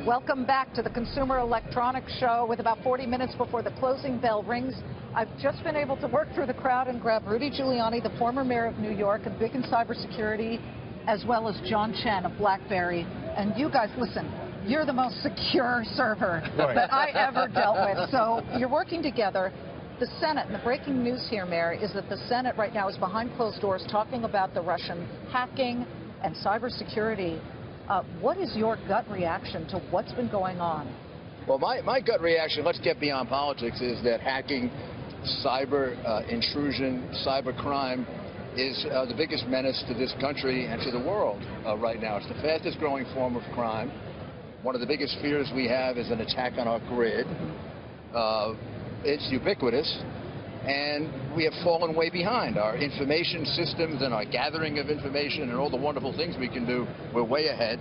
Welcome back to the Consumer Electronics Show with about 40 minutes before the closing bell rings. I've just been able to work through the crowd and grab Rudy Giuliani, the former mayor of New York and big in cybersecurity, as well as John Chen of Blackberry. And you guys, listen, you're the most secure server that I ever dealt with. So you're working together. The Senate, and the breaking news here, Mayor, is that the Senate right now is behind closed doors talking about the Russian hacking and cybersecurity. What is your gut reaction to what's been going on? Well, my gut reaction, let's get beyond politics, is that hacking, cyber intrusion, cyber crime is the biggest menace to this country and to the world right now. It's the fastest growing form of crime. One of the biggest fears we have is an attack on our grid. It's ubiquitous, and we have fallen way behind. Our information systems and our gathering of information and all the wonderful things we can do, we're way ahead.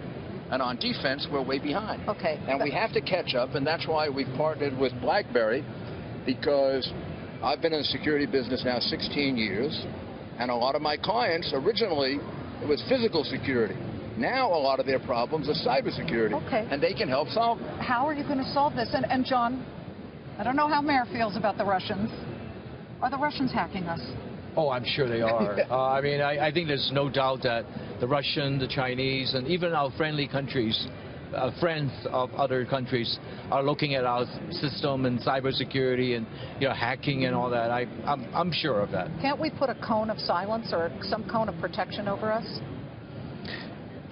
And on defense, we're way behind. Okay. And we have to catch up, and that's why we've partnered with Blackberry, because I've been in the security business now 16 years, and a lot of my clients, originally, it was physical security. Now a lot of their problems are cybersecurity. Okay. And they can help solve them. How are you going to solve this? And John, I don't know how Mayor feels about the Russians. Are the Russians hacking us? Oh, I'm sure they are. I mean, I think there's no doubt that the Russian, the Chinese, and even our friendly countries, friends of other countries, are looking at our system and cybersecurity and hacking and all that. I'm sure of that. Can't we put a cone of silence or some cone of protection over us?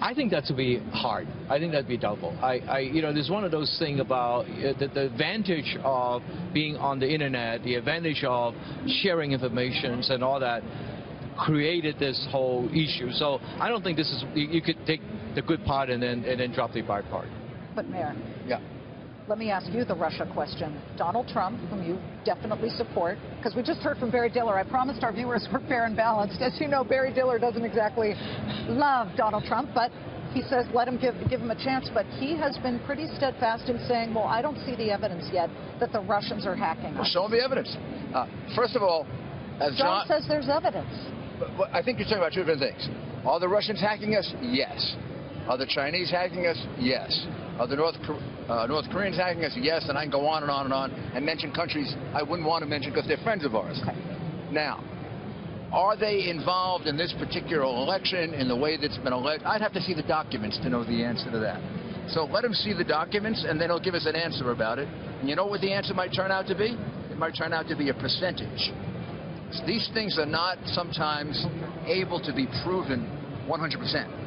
I think that would be hard. I think that'd be doubtful. There's one of those things about the advantage of being on the internet, the advantage of sharing information and all that created this whole issue. So I don't think this is, you could take the good part and then drop the bad part. But Mayor, yeah. Let me ask you the Russia question. Donald Trump, whom you definitely support, because we just heard from Barry Diller. I promised our viewers we're fair and balanced. As you know, Barry Diller doesn't exactly love Donald Trump, but he says let him give him a chance. But he has been pretty steadfast in saying, well, I don't see the evidence yet that the Russians are hacking us. Well, show me the evidence. First of all, as John says there's evidence. But I think you're talking about two different things. Are the Russians hacking us? Yes. Are the Chinese hacking us? Yes. Are the North Koreans hacking us? Yes. And I can go on and on and on and mention countries I wouldn't want to mention because they're friends of ours. Okay. Now, are they involved in this particular election in the way that's been alleged? I'd have to see the documents to know the answer to that. So let them see the documents, and then they'll give us an answer about it. And you know what the answer might turn out to be? It might turn out to be a percentage. So these things are not sometimes able to be proven 100%.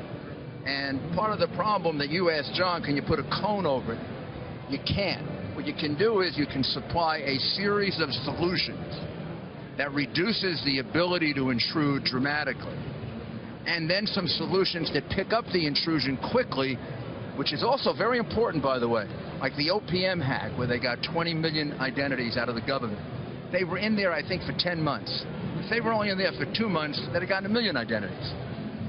And part of the problem that you asked John, can you put a cone over it? You can't. What you can do is you can supply a series of solutions that reduces the ability to intrude dramatically. And then some solutions that pick up the intrusion quickly, which is also very important, by the way, like the OPM hack, where they got 20 million identities out of the government. They were in there, I think, for 10 months. If they were only in there for 2 months, they'd have gotten 1 million identities.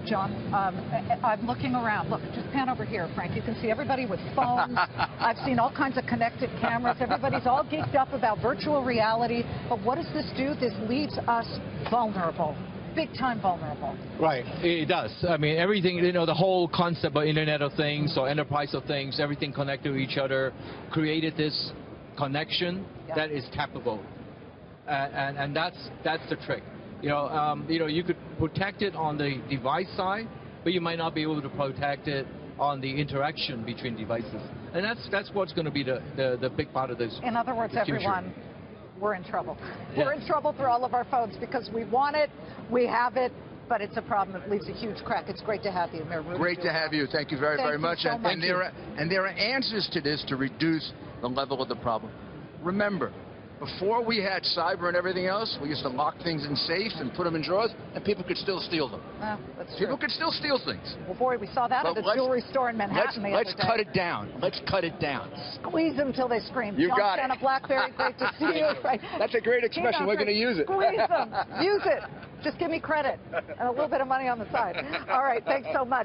John, I'm looking around. Look, just pan over here, Frank. You can see everybody with phones. I've seen all kinds of connected cameras. Everybody's all geeked up about virtual reality. But what does this do? This leaves us vulnerable, big time vulnerable. Right, it does. I mean, everything, the whole concept of Internet of Things or Enterprise of Things, everything connected to each other, created this connection that is tappable. And that's the trick. You could protect it on the device side, but you might not be able to protect it on the interaction between devices. And that's what's going to be the big part of this. In other words, everyone, we're in trouble. Yeah. We're in trouble through all of our phones because we want it, we have it, but it's a problem that leaves a huge crack. It's great to have you, Mayor Rudy. Great to have you. Thank you very, very much. So much. And there are answers to this to reduce the level of the problem. Remember, before we had cyber and everything else, we used to lock things in safes and put them in drawers, and people could still steal them. That's true. People could still steal things. Well, boy, we saw that at the jewelry store in Manhattan the other day. Let's cut it down. Let's cut it down. Squeeze them till they scream. You got it. John Chen of Blackberry, great to see you. Right. That's a great expression. We're going to use it. Squeeze them. Use it. Just give me credit and a little bit of money on the side. All right, thanks so much.